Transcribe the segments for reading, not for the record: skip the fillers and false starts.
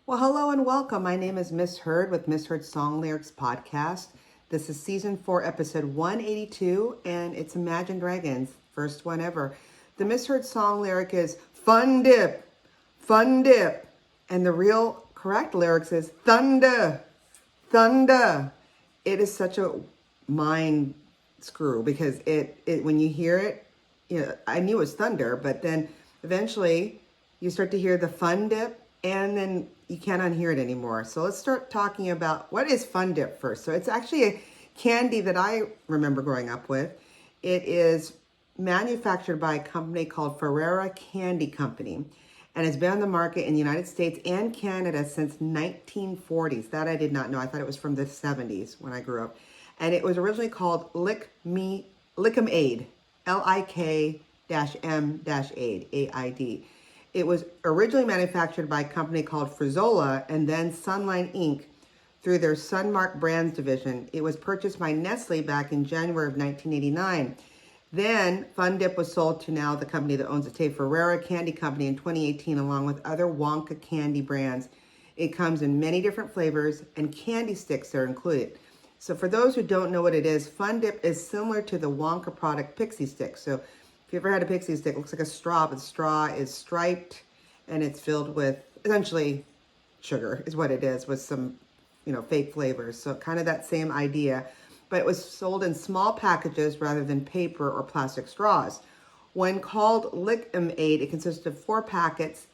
Well, hello and welcome. My name is Miss Heard with Miss Heard Song Lyrics Podcast. This is season 4, episode 182, and it's Imagine Dragons, first one ever. The Miss Heard song lyric is fun dip, fun dip. And the real correct lyrics is thunder, thunder. It is such a mind screw because it when you hear it, I knew it was thunder, but then eventually you start to hear the fun dip and then you can't unhear it anymore. So let's start talking about what is fun dip first. So it's actually a candy that I remember growing up with. It is manufactured by a company called Ferrera Candy Company, and it's been on the market in the United States and Canada since 1940s. That I did not know. I thought it was from the 70s when I grew up. And it was originally called Lick'em Aid, Lik-M-Aid, A-I-D. It was originally manufactured by a company called Frizola and then Sunline Inc. through their Sunmark Brands division. It was purchased by Nestle back in January of 1989. Then Fun Dip was sold to now the company that owns it today, Ferrera Candy Company, in 2018, along with other Wonka candy brands. It comes in many different flavors and candy sticks are included. So for those who don't know what it is, Fun Dip is similar to the Wonka product Pixie Stick. So if you ever had a Pixie Stick, it looks like a straw, but the straw is striped and it's filled with essentially sugar is what it is, with some, fake flavors. So kind of that same idea, but it was sold in small packages rather than paper or plastic straws. When called Lick'em Aid, it consisted of 4 packets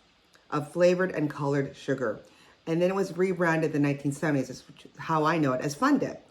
of flavored and colored sugar. And then it was rebranded in the 1970s, is how I know it, as Fun Dip.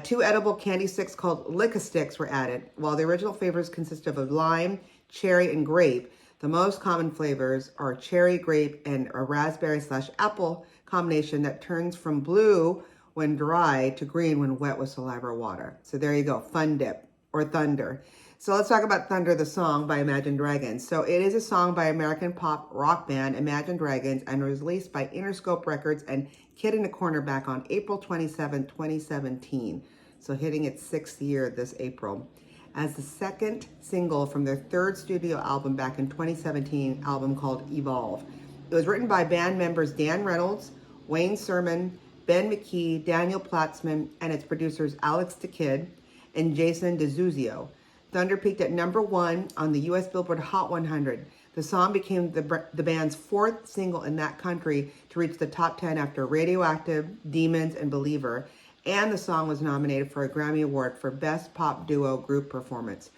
2 edible candy sticks called Lick-A-Sticks were added. While the original flavors consisted of lime, cherry, and grape, the most common flavors are cherry, grape, and a raspberry/apple combination that turns from blue when dry to green when wet with saliva or water. So there you go, Fun Dip or Thunder. So let's talk about Thunder, the song by Imagine Dragons. So it is a song by American pop rock band Imagine Dragons and was released by Interscope Records and Kid in the Corner back on April 27, 2017. So hitting its 6th year this April. As the second single from their 3rd studio album back in 2017, album called Evolve. It was written by band members Dan Reynolds, Wayne Sermon, Ben McKee, Daniel Platzman, and its producers Alex the Kid and Jason DeZuzio. Thunder peaked at number 1 on the U.S. Billboard Hot 100. The song became the band's 4th single in that country to reach the top 10 after Radioactive, Demons, and Believer. And the song was nominated for a Grammy Award for Best Pop Duo Group Performance.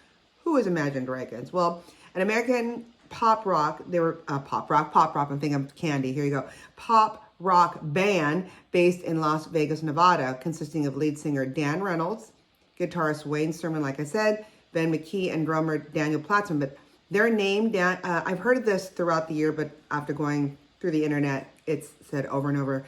Who is Imagine Dragons? Well, an American pop rock, pop rock, I'm thinking of candy, here you go. Pop rock band based in Las Vegas, Nevada, consisting of lead singer Dan Reynolds, guitarist Wayne Sermon, like I said, Ben McKee, and drummer Daniel Platzman. But their name, I've heard of this throughout the year, but after going through the internet, it's said over and over.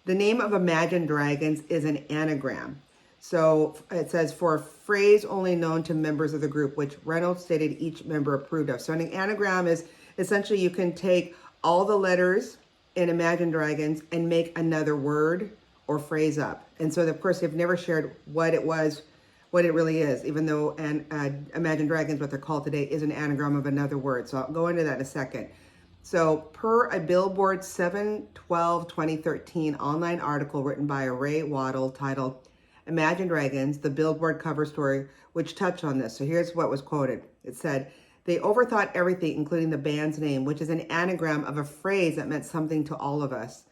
The name of Imagine Dragons is an anagram. So it says for a phrase only known to members of the group, which Reynolds stated each member approved of. So an anagram is essentially you can take all the letters in Imagine Dragons and make another word or phrase up. And so, of course, they've never shared what it was, what it really is, even though Imagine Dragons, what they're called today, is an anagram of another word. So I'll go into that in a second. So per a Billboard 7/12/2013 online article written by Ray Waddle titled Imagine Dragons, the Billboard cover story, which touched on this. So here's what was quoted. It said, they overthought everything, including the band's name, which is an anagram of a phrase that meant something to all of us.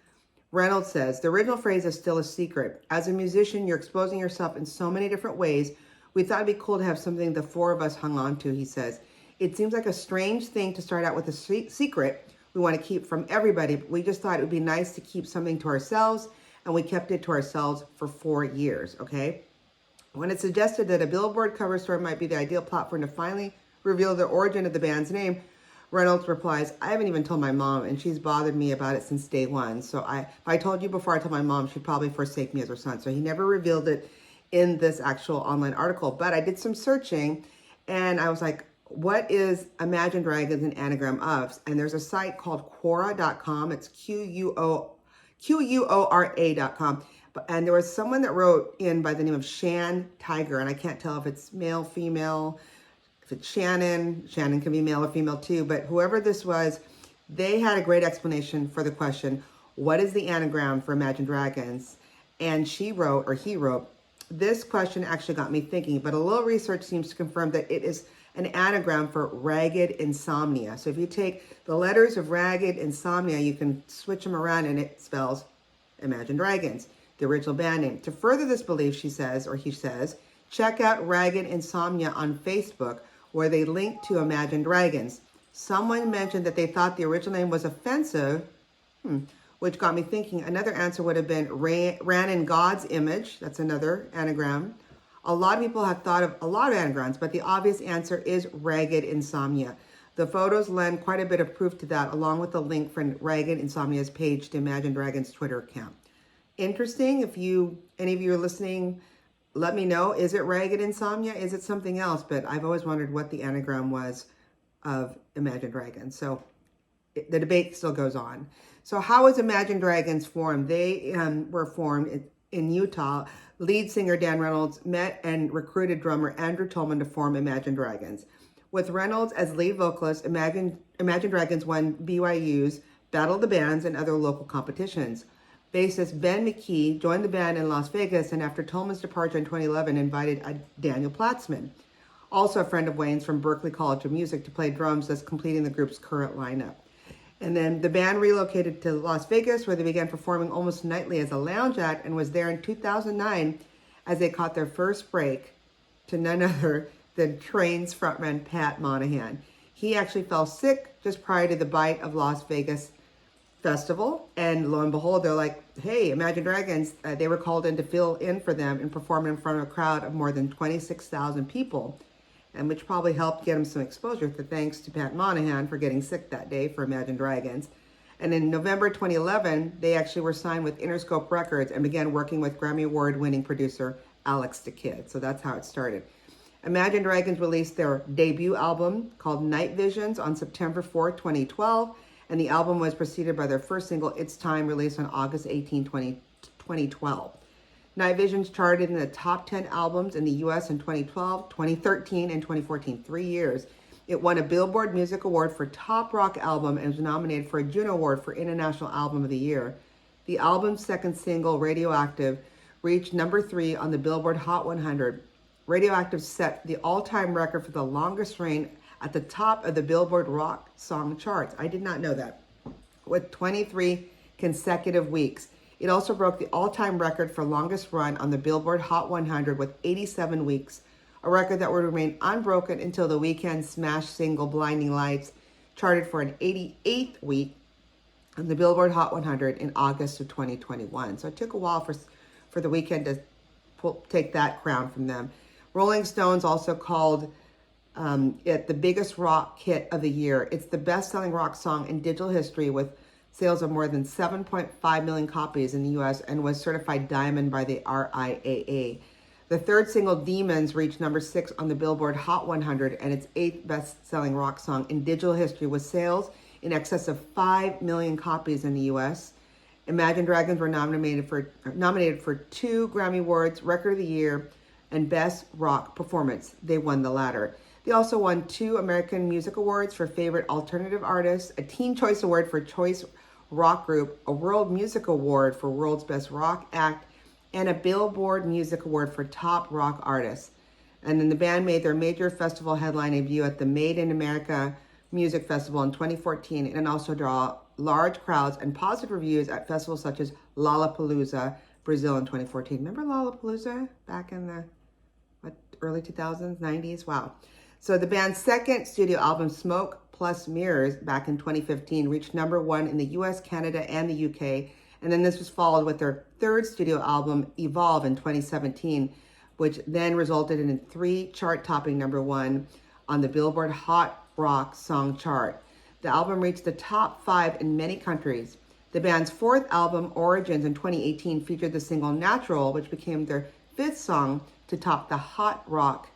Reynolds says, the original phrase is still a secret. As a musician, you're exposing yourself in so many different ways. We thought it'd be cool to have something the 4 of us hung on to, he says. It seems like a strange thing to start out with a secret we want to keep from everybody, but we just thought it would be nice to keep something to ourselves, and we kept it to ourselves for 4 years, okay? When it suggested that a Billboard cover story might be the ideal platform to finally reveal the origin of the band's name, Reynolds replies, I haven't even told my mom, and she's bothered me about it since day one. So if I told you before I told my mom, she'd probably forsake me as her son. So he never revealed it in this actual online article. But I did some searching, and I was like, what is Imagine Dragons an anagram of? And there's a site called Quora.com. It's Quora.com. And there was someone that wrote in by the name of Shan Tiger, and I can't tell if it's male, female, if it's Shannon. Shannon can be male or female too, but whoever this was, they had a great explanation for the question. what is the anagram for Imagine Dragons? And she wrote, or he wrote, this question actually got me thinking, but a little research seems to confirm that it is an anagram for ragged insomnia. So if you take the letters of ragged insomnia, you can switch them around and it spells Imagine Dragons, the original band name. To further this belief, she says, or he says, check out Ragged Insomnia on Facebook, where they link to Imagine Dragons. Someone mentioned that they thought the original name was offensive, which got me thinking another answer would have been ran in God's image. That's another anagram. A lot of people have thought of a lot of anagrams, but the obvious answer is ragged insomnia. The photos lend quite a bit of proof to that, along with the link from Ragged Insomnia's page to Imagine Dragons' Twitter account. Interesting. If any of you are listening, let me know. Is it ragged insomnia? Is it something else? But I've always wondered what the anagram was of Imagine Dragons. So the debate still goes on. So how was Imagine Dragons formed? They were formed in Utah. Lead singer Dan Reynolds met and recruited drummer Andrew Tolman to form Imagine Dragons. With Reynolds as lead vocalist, Imagine Dragons won BYU's Battle of the Bands and other local competitions. Bassist Ben McKee joined the band in Las Vegas, and after Tolman's departure in 2011, invited Daniel Platzman, also a friend of Wayne's from Berklee College of Music, to play drums, thus completing the group's current lineup. And then the band relocated to Las Vegas, where they began performing almost nightly as a lounge act, and was there in 2009 as they caught their first break to none other than Train's frontman Pat Monahan. He actually fell sick just prior to the Bite of Las Vegas festival, and lo and behold, they're like, hey, Imagine Dragons, they were called in to fill in for them and perform in front of a crowd of more than 26,000 people, and which probably helped get them some exposure, thanks to Pat Monahan for getting sick that day for Imagine Dragons. And in November 2011, they actually were signed with Interscope Records and began working with Grammy Award-winning producer Alex the Kid. So that's how it started. Imagine Dragons released their debut album called Night Visions on September 4, 2012, and the album was preceded by their first single, It's Time, released on August 18, 2012. Night Visions charted in the top 10 albums in the U.S. in 2012, 2013, and 2014, 3 years. It won a Billboard Music Award for Top Rock Album and was nominated for a Juno Award for International Album of the Year. The album's second single, Radioactive, reached number 3 on the Billboard Hot 100. Radioactive set the all-time record for the longest reign at the top of the Billboard Rock Song charts. I did not know that. With 23 consecutive weeks. It also broke the all-time record for longest run on the Billboard Hot 100 with 87 weeks, a record that would remain unbroken until the Weeknd's smash single Blinding Lights charted for an 88th week on the Billboard Hot 100 in August of 2021. So it took a while for the Weeknd to take that crown from them. Rolling Stones also called it the biggest rock hit of the year. It's the best-selling rock song in digital history with sales of more than 7.5 million copies in the U.S. and was certified diamond by the RIAA. The third single, Demons, reached number 6 on the Billboard Hot 100 and its 8th best-selling rock song in digital history with sales in excess of 5 million copies in the U.S. Imagine Dragons were nominated for 2 Grammy Awards, Record of the Year, and Best Rock Performance. They won the latter. They also won 2 American Music Awards for Favorite Alternative Artist, a Teen Choice Award for Choice Rock Group, a World Music Award for World's Best Rock Act, and a Billboard Music Award for Top Rock Artist. And then the band made their major festival headline debut at the Made in America Music Festival in 2014 and also draw large crowds and positive reviews at festivals such as Lollapalooza, Brazil in 2014. Remember Lollapalooza back in the early 2000s, 90s? Wow. So the band's second studio album, Smoke Plus Mirrors, back in 2015, reached number 1 in the US, Canada, and the UK. And then this was followed with their third studio album, Evolve, in 2017, which then resulted in a 3 chart-topping number 1 on the Billboard Hot Rock Song chart. The album reached the top 5 in many countries. The band's fourth album, Origins, in 2018, featured the single Natural, which became their 5th song to top the Hot Rock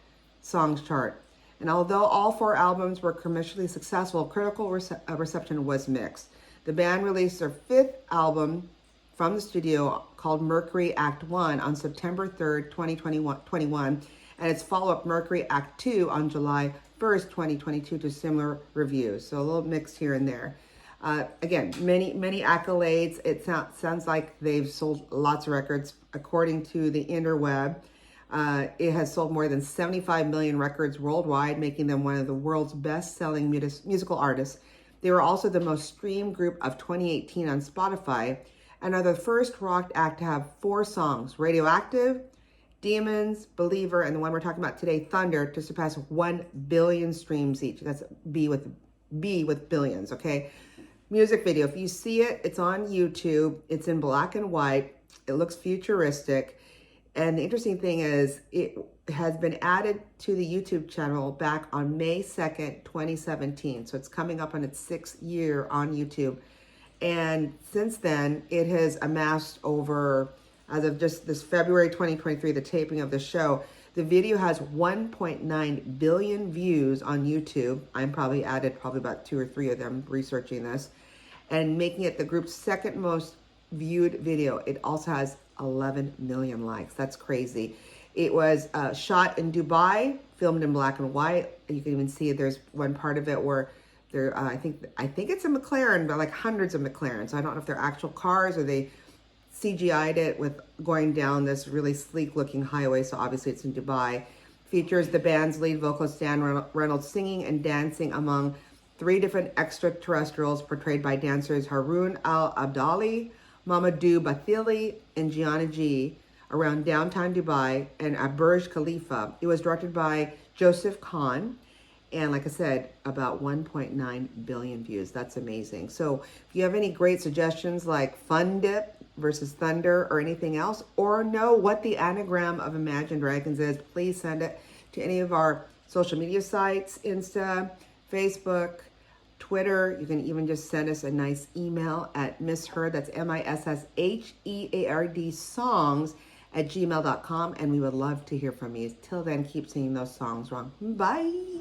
Songs chart. And although all 4 albums were commercially successful, critical reception was mixed. The band released their 5th album from the studio called Mercury Act 1 on September 3rd, 2021, and its follow-up Mercury Act 2 on July 1st, 2022 to similar reviews. So a little mix here and there. Again, many accolades. It sounds like they've sold lots of records. According to the interweb, it has sold more than 75 million records worldwide, making them one of the world's best-selling musical artists. They were also the most streamed group of 2018 on Spotify, and are the first rock act to have 4 songs: Radioactive, Demons, Believer, and the one we're talking about today, Thunder, to surpass 1 billion streams each. That's B with billions, okay? Music video, if you see it, it's on YouTube. It's in black and white. It looks futuristic. And the interesting thing is it has been added to the YouTube channel back on May 2nd, 2017. So it's coming up on its 6th year on YouTube. And since then, it has amassed over, as of just this February 2023, the taping of the show, the video has 1.9 billion views on YouTube. I'm probably added about 2 or 3 of them researching this, and making it the group's second most viewed video. It also has 11 million likes. That's crazy. It was shot in Dubai, filmed in black and white. You can even see there's one part of it where there, I think it's a McLaren, but like hundreds of McLarens. So I don't know if they're actual cars or they CGI'd it with going down this really sleek looking highway. So obviously it's in Dubai. Features the band's lead vocalist Dan Reynolds singing and dancing among 3 different extraterrestrials portrayed by dancers Haroon Al-Abdali, Mamadou Bathily, and Gianna G around downtown Dubai and at Burj Khalifa. It was directed by Joseph Kahn. And like I said, about 1.9 billion views. That's amazing. So if you have any great suggestions like Fun Dip versus Thunder or anything else, or know what the anagram of Imagine Dragons is, please send it to any of our social media sites, Insta, Facebook, Twitter. You can even just send us a nice email at missheard, that's MISSHEARD songs @gmail.com, and we would love to hear from you. Till then, keep singing those songs wrong. Bye.